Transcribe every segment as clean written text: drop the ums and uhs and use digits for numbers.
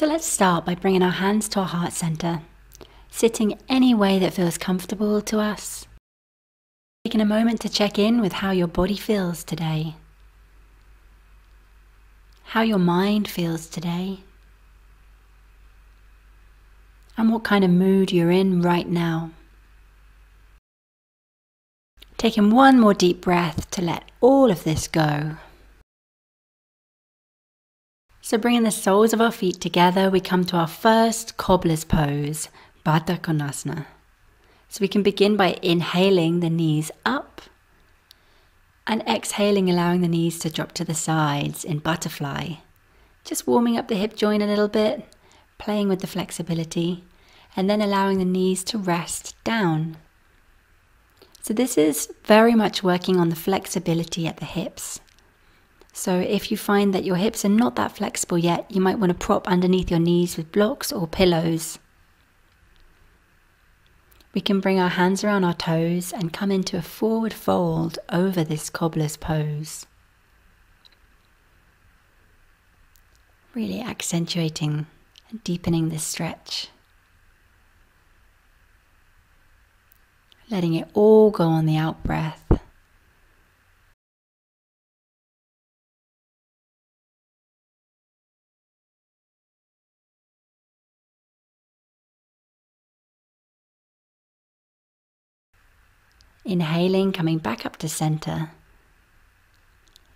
So let's start by bringing our hands to our heart center, sitting any way that feels comfortable to us. Taking a moment to check in with how your body feels today, how your mind feels today, and what kind of mood you're in right now. Taking one more deep breath to let all of this go. So bringing the soles of our feet together, we come to our first Cobblers Pose, Baddha Konasana. So we can begin by inhaling the knees up and exhaling, allowing the knees to drop to the sides in butterfly. Just warming up the hip joint a little bit, playing with the flexibility, and then allowing the knees to rest down. So this is very much working on the flexibility at the hips. So if you find that your hips are not that flexible yet, you might want to prop underneath your knees with blocks or pillows. We can bring our hands around our toes and come into a forward fold over this Cobbler's Pose. Really accentuating and deepening this stretch. Letting it all go on the out breath. Inhaling, coming back up to center.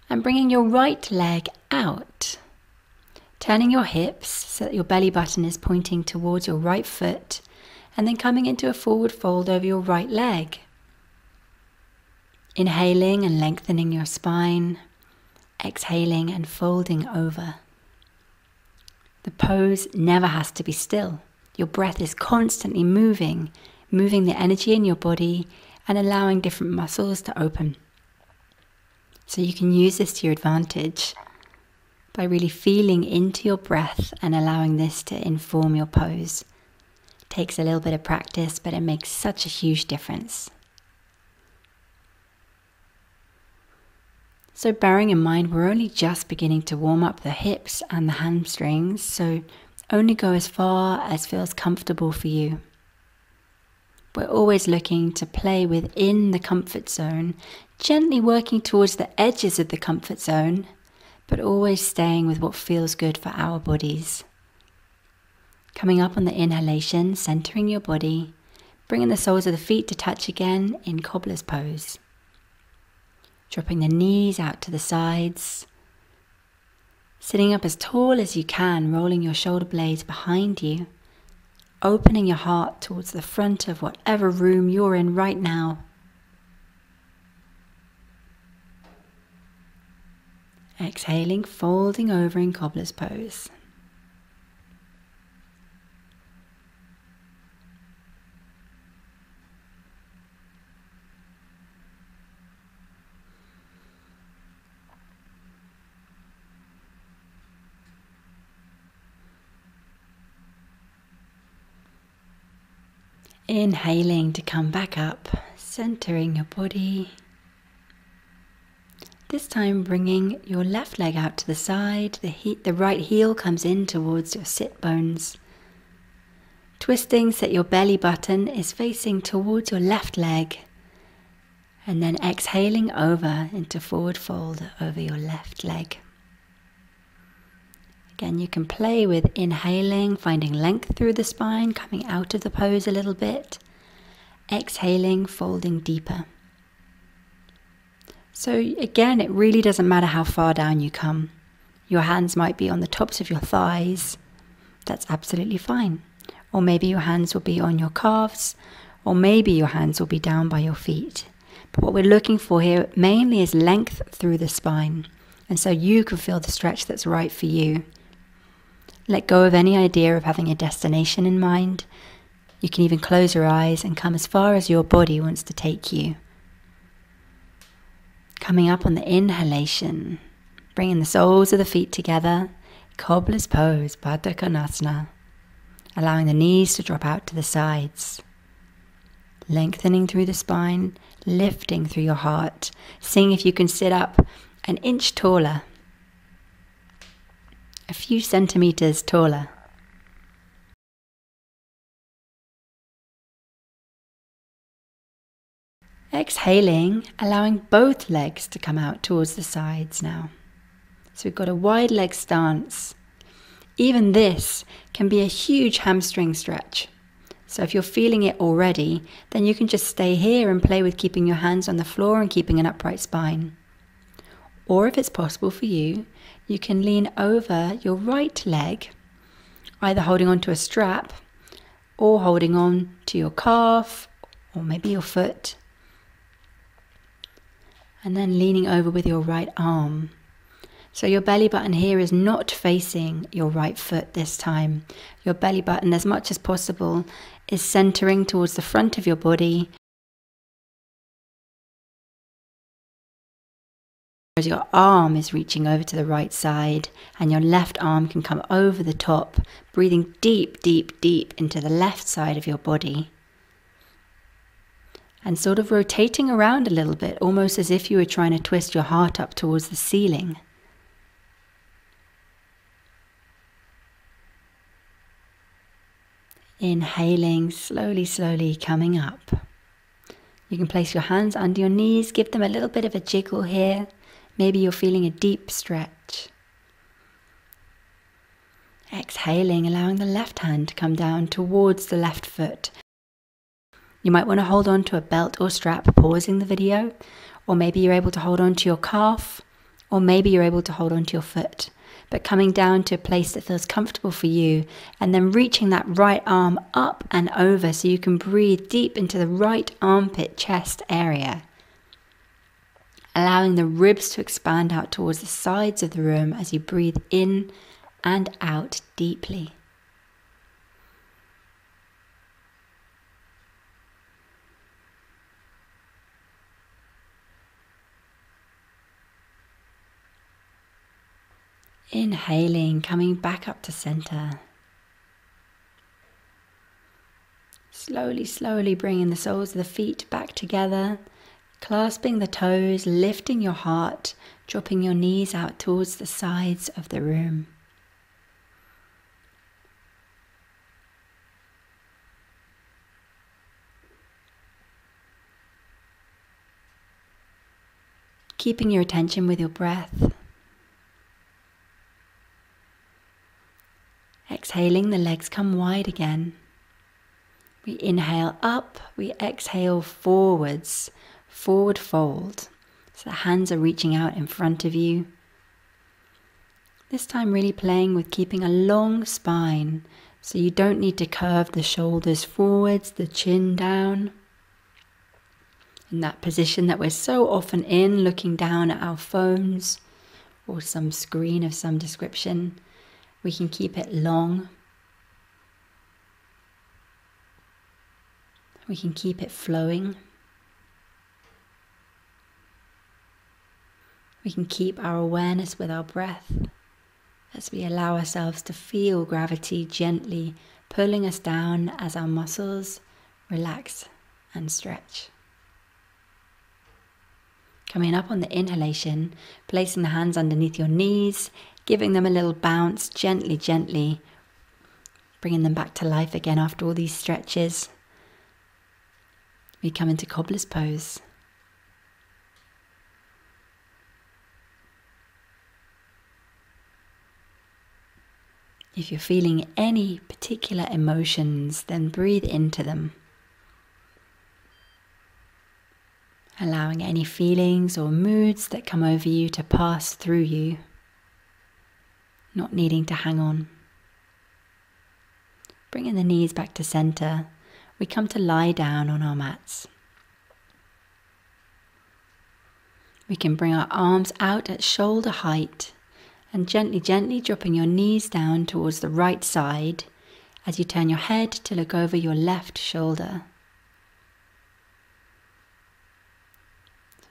And bringing your right leg out. Turning your hips so that your belly button is pointing towards your right foot. And then coming into a forward fold over your right leg. Inhaling and lengthening your spine. Exhaling and folding over. The pose never has to be still. Your breath is constantly moving the energy in your body and allowing different muscles to open. So you can use this to your advantage by really feeling into your breath and allowing this to inform your pose. It takes a little bit of practice, but it makes such a huge difference. So bearing in mind, we're only just beginning to warm up the hips and the hamstrings, so only go as far as feels comfortable for you. We're always looking to play within the comfort zone, gently working towards the edges of the comfort zone, but always staying with what feels good for our bodies. Coming up on the inhalation, centering your body, bringing the soles of the feet to touch again in Cobbler's Pose. Dropping the knees out to the sides, sitting up as tall as you can, rolling your shoulder blades behind you, opening your heart towards the front of whatever room you're in right now. Exhaling, folding over in Cobbler's Pose. Inhaling to come back up, centering your body. This time bringing your left leg out to the side, the right heel comes in towards your sit bones. Twisting so that your belly button is facing towards your left leg. And then exhaling over into forward fold over your left leg. Again, you can play with inhaling, finding length through the spine, coming out of the pose a little bit. Exhaling, folding deeper. So again, it really doesn't matter how far down you come. Your hands might be on the tops of your thighs. That's absolutely fine. Or maybe your hands will be on your calves, or maybe your hands will be down by your feet. But what we're looking for here mainly is length through the spine. And so you can feel the stretch that's right for you. Let go of any idea of having a destination in mind. You can even close your eyes and come as far as your body wants to take you. Coming up on the inhalation, bringing the soles of the feet together, Cobbler's Pose, Baddha Konasana. Allowing the knees to drop out to the sides. Lengthening through the spine, lifting through your heart. Seeing if you can sit up an inch taller. A few centimeters taller. Exhaling, allowing both legs to come out towards the sides now. So we've got a wide leg stance. Even this can be a huge hamstring stretch. So if you're feeling it already, then you can just stay here and play with keeping your hands on the floor and keeping an upright spine. Or if it's possible for you, you can lean over your right leg, either holding onto a strap or holding on to your calf or maybe your foot, and then leaning over with your right arm. So your belly button here is not facing your right foot this time. Your belly button, as much as possible, is centering towards the front of your body, whereas your arm is reaching over to the right side, and your left arm can come over the top, breathing deep, deep, deep into the left side of your body. And sort of rotating around a little bit, almost as if you were trying to twist your heart up towards the ceiling. Inhaling, slowly, slowly coming up. You can place your hands under your knees, give them a little bit of a jiggle here. Maybe you're feeling a deep stretch. Exhaling, allowing the left hand to come down towards the left foot. You might want to hold on to a belt or strap, pausing the video, or maybe you're able to hold on to your calf, or maybe you're able to hold on to your foot. But coming down to a place that feels comfortable for you, and then reaching that right arm up and over so you can breathe deep into the right armpit chest area. Allowing the ribs to expand out towards the sides of the room as you breathe in and out deeply. Inhaling, coming back up to center. Slowly, slowly bringing the soles of the feet back together, clasping the toes, lifting your heart, dropping your knees out towards the sides of the room. Keeping your attention with your breath. Exhaling, the legs come wide again. We inhale up, we exhale forwards, forward fold. So the hands are reaching out in front of you. This time really playing with keeping a long spine, so you don't need to curve the shoulders forwards, the chin down. In that position that we're so often in, looking down at our phones or some screen of some description. We can keep it long. We can keep it flowing. We can keep our awareness with our breath as we allow ourselves to feel gravity gently pulling us down as our muscles relax and stretch. Coming up on the inhalation, placing the hands underneath your knees, giving them a little bounce, gently, gently, bringing them back to life again after all these stretches. We come into Cobblers Pose. If you're feeling any particular emotions, then breathe into them. Allowing any feelings or moods that come over you to pass through you. Not needing to hang on. Bringing the knees back to center, we come to lie down on our mats. We can bring our arms out at shoulder height and gently, gently dropping your knees down towards the right side as you turn your head to look over your left shoulder.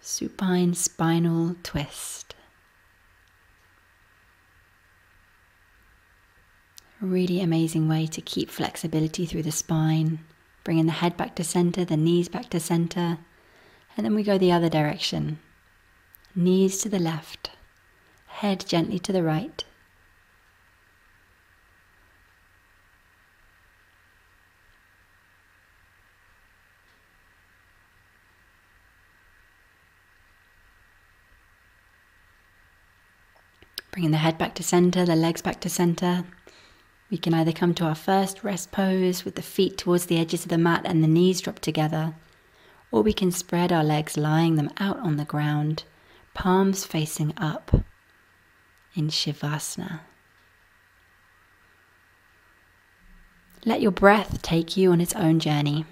Supine spinal twist. A really amazing way to keep flexibility through the spine, bringing the head back to center, the knees back to center, and then we go the other direction. Knees to the left, head gently to the right. Bringing the head back to center, the legs back to center. We can either come to our first rest pose with the feet towards the edges of the mat and the knees drop together, or we can spread our legs, lying them out on the ground, palms facing up in Shavasana. Let your breath take you on its own journey.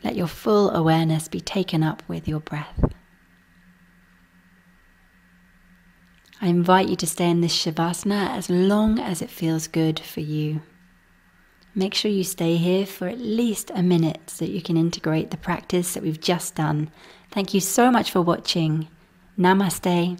Let your full awareness be taken up with your breath. I invite you to stay in this Shavasana as long as it feels good for you. Make sure you stay here for at least a minute so that you can integrate the practice that we've just done. Thank you so much for watching. Namaste.